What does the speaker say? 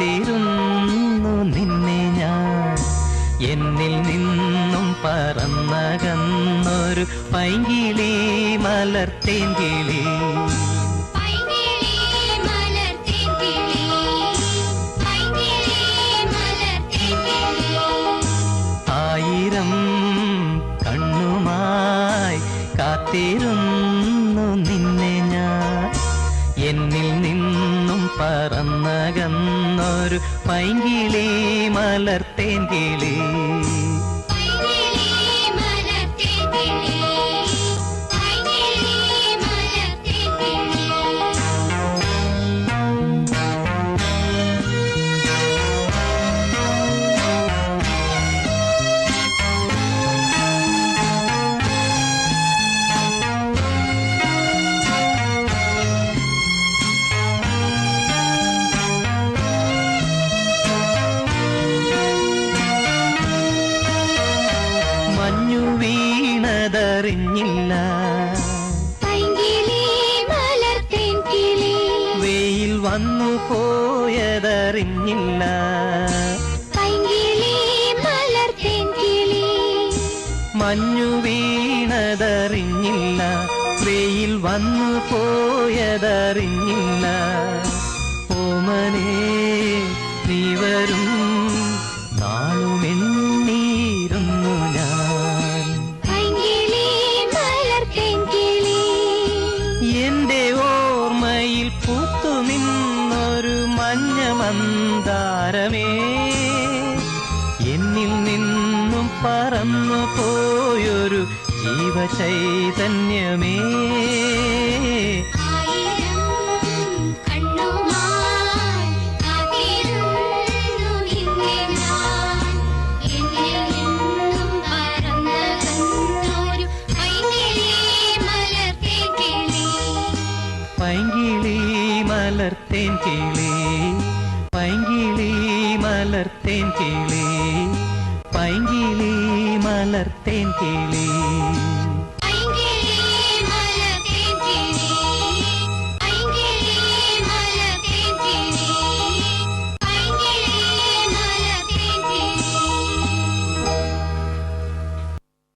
കാത്തിരുന്നു നിന്നെ ഞാൻ. എന്നിൽ നിന്നും പറന്നകന്നൊരു പൈങ്കിളി മലർത്തേങ്കിളി. ആയിരം കണ്ണുമായി കാത്തിരുന്നു നിന്നെ ഞാൻ. എന്നിൽ നിന്നും പറന്നകന്നൊരു പൈങ്കിളി മലർത്തേങ്കിളി. മഞ്ഞു വീണതറിഞ്ഞില്ല, വെയിൽ വന്നു പോയതറിഞ്ഞില്ല. മഞ്ഞു വീണതറിഞ്ഞില്ല, വെയിൽ വന്നു പോയതറിഞ്ഞില്ല. ഓമനേ നീ വരും നാളുമെണ്ണീരുന്നു ഞാൻ. എന്റെ ഓർമ്മയിൽ പൂത്തു നിന്നൊരു മഞ്ഞ മന്ദാരമേ, എന്നിൽ നിന്നും പറന്നു പോയൊരു ജീവചൈതന്യമേ. പൈങ്കിളി മലർത്തേങ്കിളി, പൈങ്കിളി മലർത്തേങ്കിളി, പൈങ്കിളി മലർത്തേങ്കിളി.